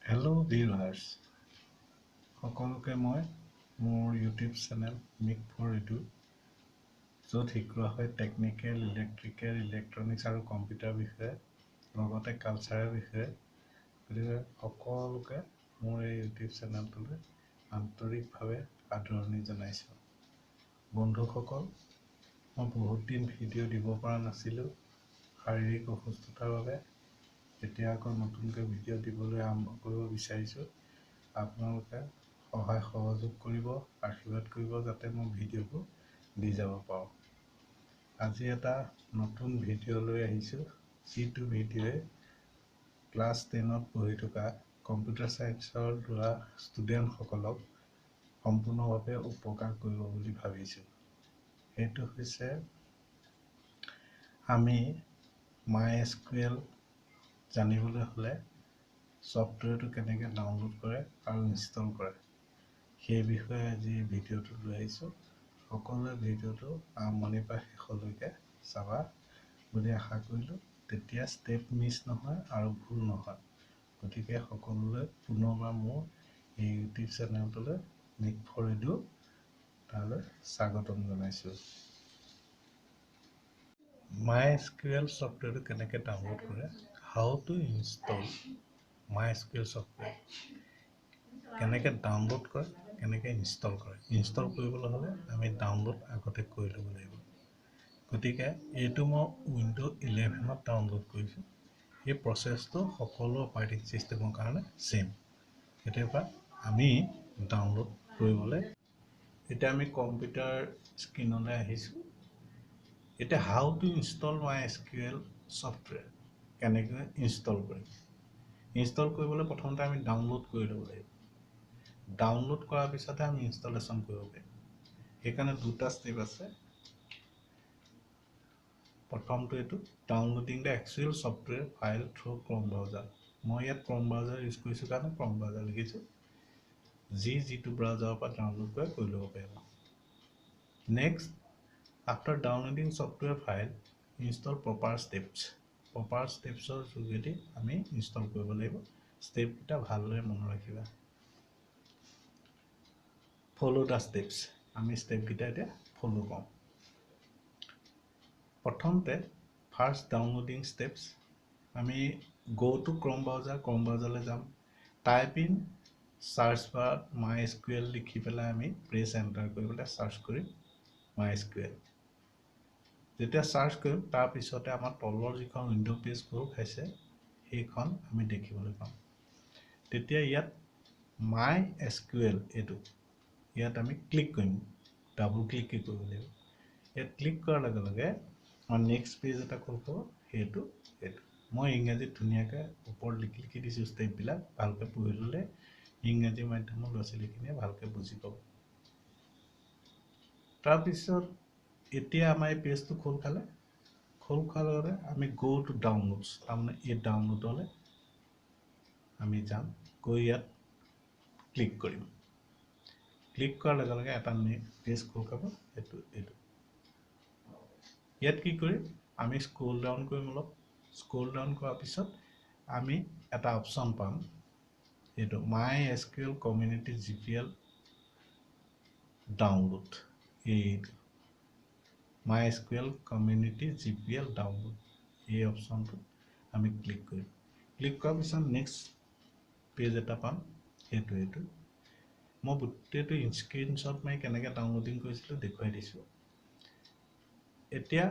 Hello viewers, সকলোকে মই মোৰ YouTube channel Make for Edu য'ত শিকোৱা হয় টেকনিকেল, ইলেক্ট্ৰিকেল, ইলেক্ট্ৰনিক্স আৰু কম্পিউটাৰ বিষয়ে লগতে কালচাৰৰ বিষয়ে গতিকে সকলোকে মোৰ এই YouTube চেনেলটোলৈ আন্তৰিকভাৱে আদৰণি জনাইছোঁ। বন্ধুসকল, মই বহুত দিন ভিডিঅ' দিব পৰা নাছিলোঁ শাৰীৰিক অসুস্থতাৰ বাবে। এতিয়া আকৌ নতুনকৈ ভিডিঅ' দিবলৈ আৰম্ভ কৰিব বিচাৰিছোঁ। আপোনালোকে সহায় সহযোগ কৰিব, আশীৰ্বাদ কৰিব যাতে মই ভিডিঅ'বোৰ দি যাব পাৰোঁ। আজি এটা নতুন ভিডিঅ' লৈ আহিছোঁ, যিটো ভিডিঅ'য়ে ক্লাছ 10ত পঢ়ি থকা কম্পিউটাৰ ছায়েন্সৰ ল'ৰা ষ্টুডেণ্টসকলক সম্পূৰ্ণভাৱে উপকাৰ কৰিব বুলি ভাবিছোঁ। সেইটো হৈছে আমি MySQL জানিবলৈ হ'লে ছফ্টৱেৰটো কেনেকৈ ডাউনলোড কৰে আৰু ইনষ্টল কৰে সেই বিষয়ে আজি ভিডিঅ'টো লৈ আহিছোঁ। সকলোৱে ভিডিঅ'টো আৰম্ভণিৰ পৰা শেষলৈকে চাবা বুলি আশা কৰিলোঁ, তেতিয়া ষ্টেপ মিছ নহয় আৰু ভুল নহয়। গতিকে সকলোলৈ পুনৰবাৰ মোৰ এই ইউটিউব চেনেলটোলৈ মেক ফৰ এডু তালৈ স্বাগতম জনাইছোঁ। MySQL ছফ্টৱেৰটো কেনেকৈ ডাউনলোড কৰে, how to install MySQL software, কেনেকৈ ডাউনলোড কৰে, কেনেকৈ ইনষ্টল কৰে। ইনষ্টল কৰিবলৈ হ'লে আমি ডাউনলোড আগতে কৰি ল'ব লাগিব। গতিকে এইটো মই উইণ্ডো 11ত ডাউনলোড কৰিছোঁ। এই প্ৰচেছটো সকলো অপাৰেটিং ছিষ্টেমৰ কাৰণে ছেম। কেতিয়াবা আমি ডাউনলোড কৰিবলৈ এতিয়া আমি কম্পিউটাৰ স্ক্ৰীনলৈ আহিছোঁ। এতিয়া how to install MySQL software, কেনেকৈ ইনষ্টল কৰিম। ইনষ্টল কৰিবলৈ প্ৰথমতে আমি ডাউনলোড কৰি ল'ব লাগিব। ডাউনলোড কৰাৰ পিছতহে আমি ইনষ্টলেশ্যন কৰিব পাৰিম। সেইকাৰণে দুটা ষ্টেপ আছে। প্ৰথমটো এইটো downloading the actual software file through ক্ৰম ব্ৰাউজাৰ। মই ইয়াত ক্ৰম ব্ৰাউজাৰ ইউজ কৰিছোঁ কাৰণে ক্ৰম ব্ৰাউজাৰ লিখিছোঁ। যিটো ব্ৰাউজাৰৰ পৰা ডাউনলোড কৰি ল'ব পাৰিব। Next, after downloading software file, install proper steps. Proper steps যোগেদি আমি ইনষ্টল কৰিব লাগিব। ষ্টেপকেইটা ভালদৰে মনত ৰাখিবা। ফ'ল' দ্য ষ্টেপছ, আমি ষ্টেপকেইটা এতিয়া ফ'ল' কৰোঁ। প্ৰথমতে ফাৰ্ষ্ট ডাউনলোডিং ষ্টেপছ, আমি গো টু ক্ৰম ব্ৰাউজাৰলৈ যাম। টাইপ ইন চাৰ্চ বাৰত MySQL লিখি পেলাই আমি প্ৰেছ এণ্টাৰ কৰি পেলাই চাৰ্চ কৰিম MySQL। যেতিয়া চাৰ্চ কৰিম তাৰপিছতে আমাৰ তলৰ যিখন উইণ্ডো পেজ খোল খাইছে সেইখন আমি দেখিবলৈ পাম। তেতিয়া ইয়াত MySQL এইটো ইয়াত আমি ক্লিক কৰিম, ডাবল ক্লিক কৰিব লাগিব। ইয়াত ক্লিক কৰাৰ লগে লগে আমাৰ নেক্সট পেজ এটা খোল খাব, এইটো মই ইংৰাজীত ধুনীয়াকৈ ওপৰত লিখি দিছোঁ ষ্টেপবিলাক, ভালকৈ পঢ়ি ল'লে ইংৰাজী মাধ্যমৰ ল'ৰা ছোৱালীখিনিয়ে ভালকৈ বুজি পাব। তাৰপিছত এতিয়া আমাৰ এই পেজটো খোল খোৱাৰ লগতে আমি গো টু ডাউনলোডছ, তাৰমানে এই ডাউনলোডলৈ আমি যাম, গৈ ইয়াত ক্লিক কৰিম। ক্লিক কৰাৰ লগে লগে এটা পেজ খোল খাব, এইটো ইয়াত কি কৰিম, আমি স্ক্ৰল ডাউন কৰিম অলপ। স্ক্ৰল ডাউন কৰাৰ পিছত আমি এটা অপশ্যন পাম, এইটো MySQL কমিউনিটি GPL ডাউনলোড। এইটো MySQL কমিউনিটি GPL ডাউনলোড, এই অপশ্যনটো আমি ক্লিক কৰিম। ক্লিক কৰাৰ পিছত নেক্সট পেজ এটা পাম, এইটো মই গোটেইটো স্ক্ৰীনশ্বট মাৰি কেনেকৈ ডাউনলোডিং কৰিছিলোঁ দেখুৱাই দিছোঁ। এতিয়া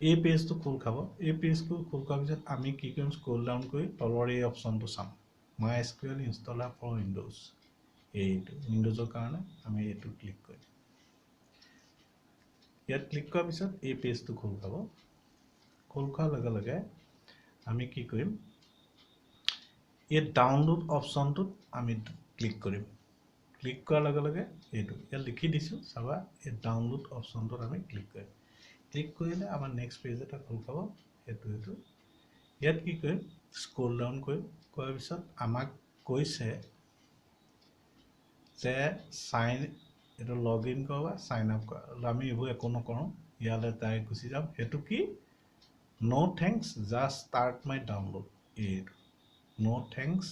এই পেজটো খোল খাব। এই পেজটো খোল খোৱাৰ পিছত আমি কি কৰিম, স্ক্ৰল ডাউন কৰি তলৰ এই অপশ্যনটো চাম, MySQL ইনষ্টলাৰ ফৰ উইণ্ডোজ। এইটো উইণ্ডোজৰ কাৰণে আমি এইটো ক্লিক কৰিম। ইয়াত ক্লিক কৰাৰ পিছত এই পেজটো খোল খাব। খোল খোৱাৰ লগে লগে আমি কি কৰিম, এই ডাউনলোড অপশ্যনটোত আমি ক্লিক কৰিম। ক্লিক কৰাৰ লগে লগে ইয়াত লিখি দিছোঁ চাবা, এই ডাউনলোড অপশ্যনটোত আমি ক্লিক কৰিম। ক্লিক কৰিলে আমাৰ নেক্সট পেজ এটা খোল খাব, এইটো ইয়াত কি কৰিম, স্ক্ৰল ডাউন কৰিম। কৰাৰ পিছত আমাক কৈছে যে এইটো লগ ইন কৰা বা চাইন আপ কৰা, আমি এইবোৰ একো নকৰোঁ, ইয়ালৈ ডাইৰেক্ট গুচি যাম। সেইটো কি, ন' থেংকছ, জাষ্ট ষ্টাৰ্ট মাই ডাউনলোড। এইটো নো থেংকস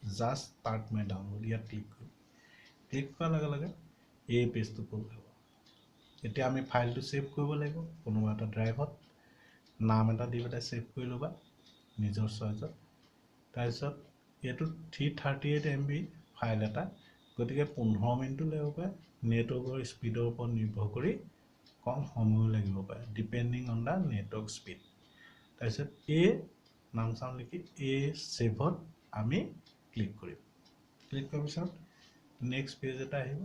জাষ্ট ষ্টাৰ্ট মাই ডাউনলোড ইয়াত ক্লিক কৰিম ক্লিক কৰাৰ লগে লগে এই পেজটো খোল খাব এতিয়া আমি ফাইলটো সেভ কৰিব লাগিব কোনোবা এটা ড্ৰাইভত নাম এটা দি পেলাই সেভ কৰি ল'বা নিজৰ চইজত তাৰপিছত এইটো 338 MB ফাইল এটা গতিকে 15 মিনিটো লাগিব পাৰে নেটৱৰ্কৰ স্পীডৰ ওপৰত নিৰ্ভৰ কৰি কম সময় লাগিব পাৰে depending on the network speed তাৰপিছত এই নাম চাম লিখি এই সেভত আমি ক্লিক কৰিম ক্লিক কৰাৰ পিছত নেক্সট পেজ এটা আহিব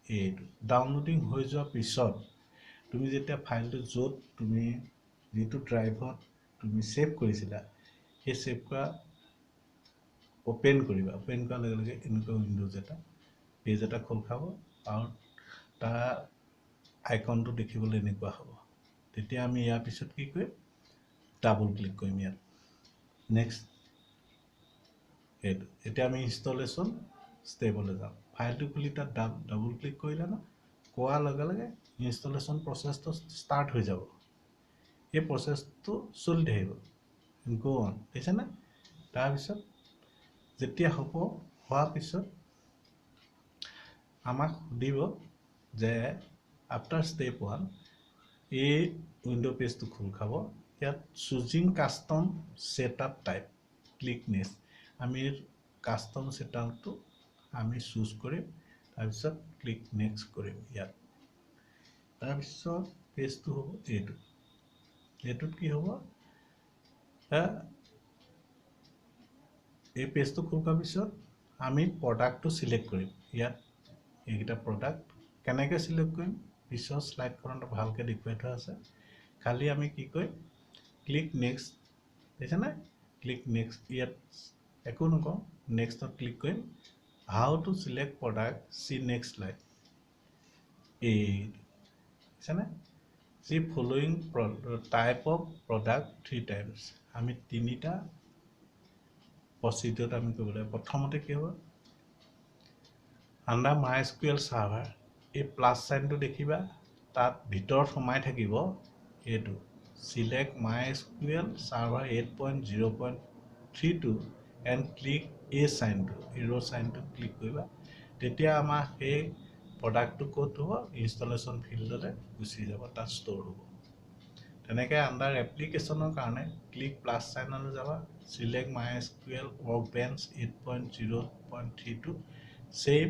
এইটো ডাউনলোডিং হৈ যোৱাৰ পিছত তুমি যেতিয়া ফাইলটো য'ত তুমি যিটো ড্ৰাইভত তুমি সেভ কৰিছিলা সেই সেভ কৰা ওপেন কৰিবা ওপেন কৰাৰ লগে লগে এনেকুৱা উইন্ডোজ এটা পেজ এটা খোল খাব আৰু তাৰ আইকনটো দেখিবলৈ এনেকুৱা হ'ব তেতিয়া আমি ইয়াৰ পিছত কি কৰিম ডাবল ক্লিক কৰিম ইয়াত নেক্সট এইটো এতিয়া আমি ইনষ্টলেশ্যন ষ্টেপলৈ যাম ফাইলটো খুলি তাত ডাবল ক্লিক কৰিলে না কোৱাৰ লগে লগে ইনষ্টলেশ্যন প্ৰচেছটো ষ্টাৰ্ট হৈ যাব এই প্ৰচেছটো চলি থাকিব গো অন দেখিছেনে তাৰপিছত যেতিয়া হ'ব হোৱাৰ পিছত আমাক সুধিব যে আফটাৰ ষ্টেপ 1 এই উইন্ডো পেজটো খোল খাব ইয়াত choosing custom setup type click next আমি কাষ্টম সেটআপটো আমি চুজ কৰিম তাৰপিছত ক্লিক নেক্সট কৰিম ইয়াত তাৰপিছত পেজটো হ'ব এইটোত কি হ'ব এই পেজটো খোল খোৱাৰ পিছত আমি প্ৰডাক্টটো সিলেক্ট কৰিম ইয়াত এইকেইটা প্ৰডাক্ট কেনেকৈ সিলেক্ট কৰিম পিছৰ স্লাইডখনত ভালকৈ দেখুৱাই থোৱা আছে খালি আমি কি কৰিম ক্লিক নেক্সট দেখিছেনে ক্লিক নেক্সট ইয়াত একো নকওঁ নেক্সটত ক্লিক কৰিম how to select product see next slide এই দেখিছেনে see following type of product 3 times আমি তিনিটা প্ৰচিডিউৰত আমি কৰিব লাগিব প্ৰথমতে কি হ'ব আন্ডাৰ MySQL সাৰ্ভাৰ এই প্লাস সাইনটো দেখিবা তাত ভিতৰত সোমাই থাকিব এইটো সিলেক্ট MySQL সাৰ্ভাৰ 8.0.32 এণ্ড ক্লিক এই সাইনটো এৰো সাইনটো ক্লিক কৰিবা তেতিয়া আমাৰ এই প্ৰডাক্টটো ক'ত হ'ব ইনষ্টলেশ্যন ফিল্ডতে গুচি যাব তাত ষ্ট'ৰ হ'ব তেনেকৈ আন্ডাৰ এপ্লিকেশ্যনৰ কাৰণে ক্লিক প্লাস সাইনলৈ যাবা সিলেক্ট MySQL workbench 8.0.32 সেভ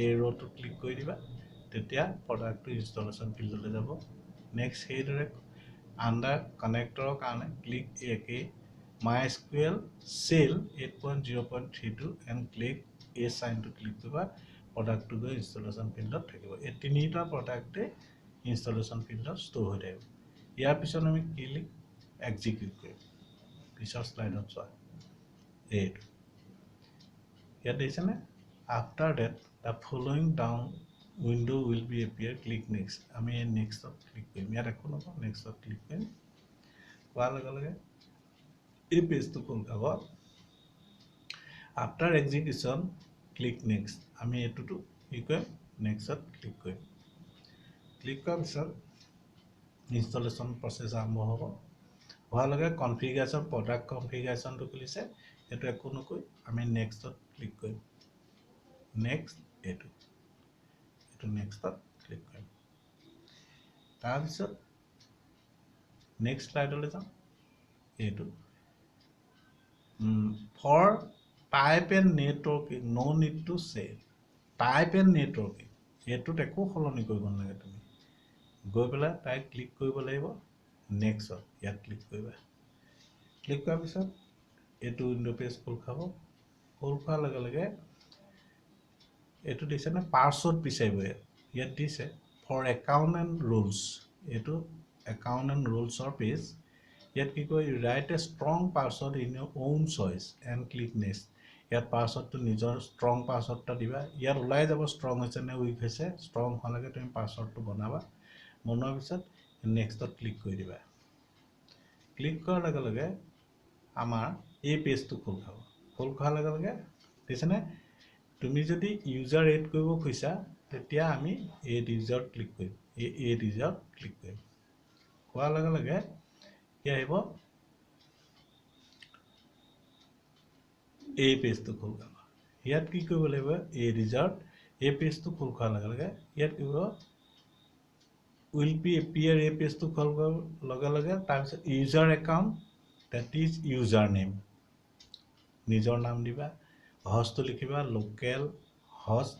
এৰোটো ক্লিক কৰি দিবা তেতিয়া প্ৰডাক্টটো ইনষ্টলেশ্যন ফিল্ডলৈ যাব নেক্সট সেইদৰে আন্ডাৰ কানেক্টৰৰ কাৰণে ক্লিক একে MySQL cell 8.0.32 এণ্ড ক্লিক এই সাইনটো ক্লিক কৰিবা প্ৰডাক্টটো গৈ ইনষ্টলেশ্যন ফিল্ডত থাকিব এই তিনিটা প্ৰডাক্টে ইনষ্টলেশ্যন ফিল্ডত ষ্ট'ৰ হৈ থাকিব ইয়াৰ পিছত আমি ক্লিক এক্সিকিউট কৰিম পিছৰ স্লাইডত চোৱা এইটো ইয়াত দেখিছেনে after that the following down window will be appear click next আমি এই নেক্সটত ক্লিক কৰিম ইয়াত একো নকওঁ নেক্সটত ক্লিক কৰিম কোৱাৰ লগে লগে এই পেজটো খোল খাব আফটাৰ এক্সিকিউশ্যন ক্লিক নেক্সট আমি এইটোতো কি কৰিম নেক্সটত ক্লিক কৰিম ক্লিক কৰাৰ পিছত ইনষ্টলেশ্যন প্ৰচেছ আৰম্ভ হ'ব হোৱাৰ লগে কনফিগাৰেশ্যন প্ৰডাক্ট কনফিগাৰেশ্যনটো খুলিছে এইটো একো নকৈ আমি নেক্সটত ক্লিক কৰিম নেক্সট এইটো নেক্সটত ক্লিক কৰিম তাৰপিছত নেক্সট স্লাইডলৈ যাম এইটো for type and networking no need to save type and networking এইটোত একো সলনি কৰিব নালাগে তুমি গৈ পেলাই তাই ক্লিক কৰিব লাগিব নেক্সটত ইয়াত ক্লিক কৰিবা ক্লিক কৰাৰ পিছত এইটো উইন্ডো পেজ খোল খাব খোল খোৱাৰ লগে লগে এইটো দিছে না পাছৱৰ্ড বিচাৰিব ইয়াত দিছে ফৰ একাউণ্ট এণ্ড ৰুলছ এইটো একাউণ্ট এণ্ড ৰুলছৰ পেজ ইয়াত কি কয় write a strong password in your own choice and click next ইয়াত পাছৱৰ্ডটো নিজৰ ষ্ট্ৰং পাছৱৰ্ডটা দিবা ইয়াত ওলাই যাব ষ্ট্ৰং হৈছে নে উইক হৈছে ষ্ট্ৰং হোৱালৈকে তুমি পাছৱৰ্ডটো বনাবা বনোৱাৰ পিছত নেক্সটত ক্লিক কৰি দিবা ক্লিক কৰাৰ লগে লগে আমাৰ এই পেজটো খোল খাব খোল খোৱাৰ লগে লগে দেখিছেনে তুমি যদি ইউজাৰ এড কৰিব খুজিছা তেতিয়া আমি এড ইউজাৰ ক্লিক কৰিম এড ইউজাৰ ক্লিক কৰিম কোৱাৰ লগে লগে কি আহিব এই পেজটো খোল খাব ইয়াত কি কৰিব লাগিব এই ৰিজাল্ট এই পেজটো খোল খোৱাৰ লগে লগে ইয়াত কি হ'ব will be appear এই পেজটো খোল খোৱাৰ লগে লগে তাৰপিছত user account that is user name নিজৰ নাম দিবা হষ্টটো লিখিবা লোকেল host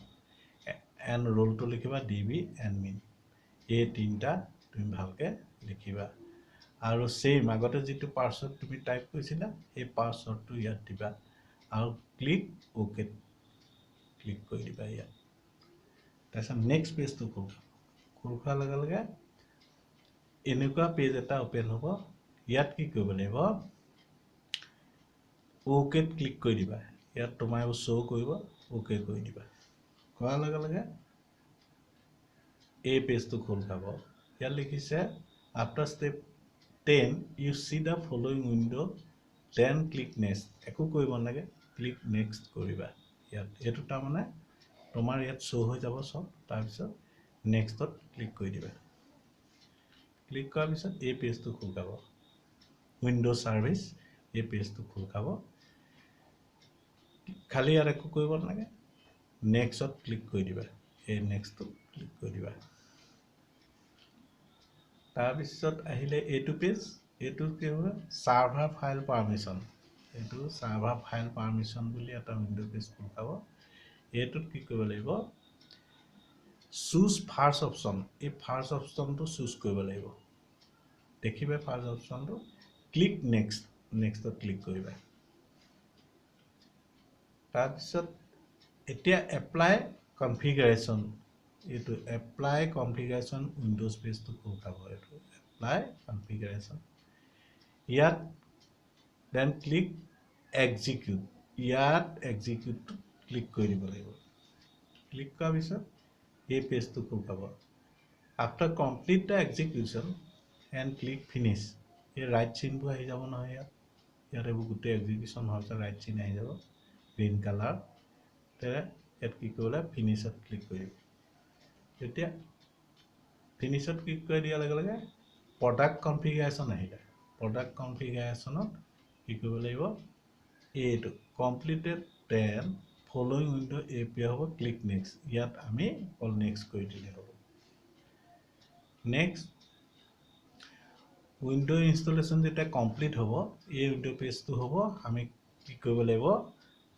and roleটো লিখিবা db admin এই তিনটা তুমি ভালকে লিখিবা আৰু সেম আগতে যেটো পাসওয়াৰ্ড তুমি টাইপ কৰিছিলা এই পাসওয়াৰ্ডটো ইয়াত দিবা আৰু ক্লিক ওকে ক্লিক কৰি দিবা ইয়াত তাৰপিছত নেক্সট পেজটো খোল খোৱাৰ লগে লগে এনেকুৱা পেজ এটা ওপেন হ'ব ইয়াত কি কৰিব লাগিব ওকে ক্লিক কৰি দিবা ইয়াত তোমাৰ শো কৰিব ওকে কৰি দিবা কৰাৰ লগে লগে এই পেজটো খোল খাব ইয়াত লিখিছে after step 10 you see the following window then click next একো কৰিব নালাগে click next কৰিবা ইয়াত এটো তাৰ মানে তোমাৰ ইয়াত শো হৈ যাব সব তাৰ পিছত নেক্সটত ক্লিক কৰি দিবা ক্লিক কৰাৰ পিছত এই পেজটো খোল খাব উইন্ডো সাৰ্ভিস এই পেজটো খোল খাব খালি আৰু একো কৰিব নালাগে নেক্সটত ক্লিক কৰি দিবা এই নেক্সটত ক্লিক কৰি দিবা তাৰ পিছত আহিলে এইটো পেজ এইটো কি হ'ব সাৰ্ভাৰ ফাইল পাৰমিশন এইটো সাৰ্ভাৰ ফাইল পাৰমিশন বুলি এটা উইন্ডো পেজ খোল খাব এইটোত কি কৰিব লাগিব choose first option এই ফাৰ্স্ট অপশনটো চুজ কৰিব লাগিব দেখিবে ফাৰ্স্ট অপশনটো ক্লিক নেক্সটত ক্লিক কৰিবা তাৰ পিছত এতিয়া এপ্লাই কনফিগাৰেচন এইটো এপ্লাই কনফিগাৰেচন উইন্ডোজ পেজটো খোল খাব এইটো এপ্লাই কনফিগাৰেচন ইয়াত দেন ক্লিক এক্সিকিউট ইয়াত এক্সিকিউট ক্লিক কৰি দিব লাগিব ক্লিক কৰাৰ পিছত এই পেজটো খোল খাব after complete the execution and click finish এই ৰাইট চিনটো আহি যাব নহয় ইয়াত এই গোটে এক্সিকিউশন হৈছে ৰাইট চিন আহি যাব গ্ৰীন কালাৰ তে এট কি কৰিলে ফিনিশত ক্লিক কৰিম এতিয়া ফিনিশত ক্লিক কৰি দিয়া লগে লগে প্ৰডাক্ট কনফিগাৰেচন আহিলে প্ৰডাক্ট কনফিগাৰেচনত কি কৰিব লাগিব এইটো completed then following window appear হ'ব ক্লিক নেক্সট ইয়াত আমি অল নেক্সট কৰি দিলে হ'ব নেক্সট উইন্ডো ইনষ্টলেচন যেটা কমপ্লিট হ'ব এই উইন্ডো পেজটো হ'ব আমি কি কৰিব লাগিব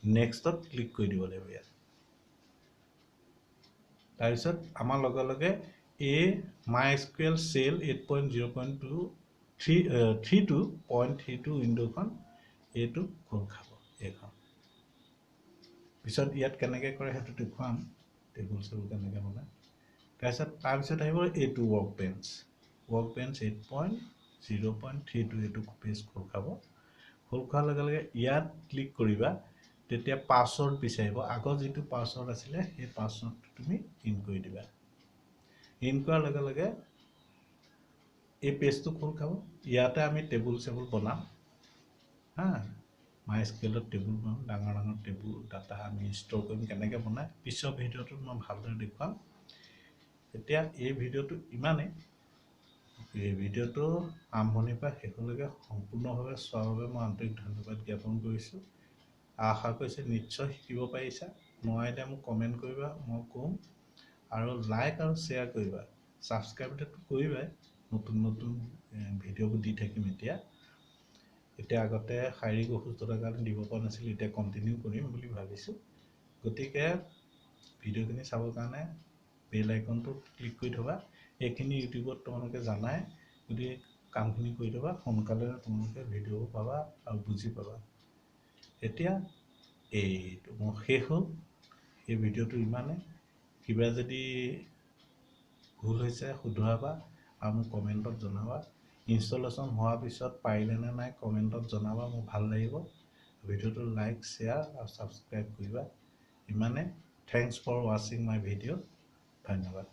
নেক্সটত ক্লিক কৰি দিব লাগিব ইয়াত তাৰপিছত আমাৰ লগে লগে এই MySQL Shell 8.0.32 উইন্ডোখন এইটো খোল খাব এইখন পিছত ইয়াত কেনেকৈ কৰে হেতু দেখুৱাম টেবুল সেবুল কেনেকৈ বনায় তাৰপিছত আহিব এইটো ওয়াৰ্কবেঞ্চ 8.0.32 এইটো পেজ খোল খাব খোল খোৱাৰ লগে লগে ইয়াত ক্লিক কৰিবা তেতিয়া পাসওয়াৰ্ড বিচাৰিব আগৰ যেটো পাসওয়াৰ্ড আছিল এই পাসওয়াৰ্ডটো তুমি ইন কৰি দিবা ইন কৰাৰ লগে লগে এই পেজটো খোল খাব ইয়াতে আমি টেবুল সেবুল বনাম হা MySQL টেবুল বনাম ডাঙৰ টেবুল ডাটা আমি ষ্টৰ কৰিম কেনেকৈ বনায় পিছৰ ভিডিঅ'টোত মই ভালদৰে দেখুৱাম এতিয়া এই ভিডিঅ'টো ইমানে এই ভিডিঅ'টো আৰম্ভণিৰ পৰা শেষলৈকে সম্পূৰ্ণভাৱে চোৱাৰ বাবে মই আন্তৰিক ধন্যবাদ জ্ঞাপন কৰিছোঁ আশা কৰিছে নিশ্চয় শিকিব পাৰিছা নোৱাৰিলে মোক কমেন্ট কৰিবা মই কম আৰু লাইক আৰু শেয়াৰ কৰিবা সাবস্ক্ৰাইবটো কৰিবাই নতুন নতুন ভিডিঅ'বোৰ দি থাকিম এতিয়া আগতে শাৰীৰিক অসুস্থতাৰ কাৰণে দিব পৰা নাছিল এতিয়া কন্টিনিউ কৰিম বুলি ভাবিছোঁ গতিকে ভিডিঅ'খিনি চাবৰ কাৰণে বেল আইকনটো ক্লিক কৰি থবা এইখিনি ইউটিউবত তোমালোকে জানাই গতিকে কামখিনি কৰি থবা সোনকালে তোমালোকে ভিডিঅ' পাবা আৰু বুজি পাবা এতিয়া এইটো মোৰ শেষ হ'ল এই ভিডিঅ'টো ইমানে কিবা যদি ভুল হৈছে শুধৰাবা আৰু মোক কমেন্টত জনাবা ইনষ্টলেচন হোৱাৰ পিছত পাৰিলে নে নাই কমেন্টত জনাবা মোক ভাল লাগিব ভিডিঅ'টো লাইক শেয়াৰ আৰু সাবস্ক্ৰাইব কৰিবা ইমানে thanks for watching my video' ধন্যবাদ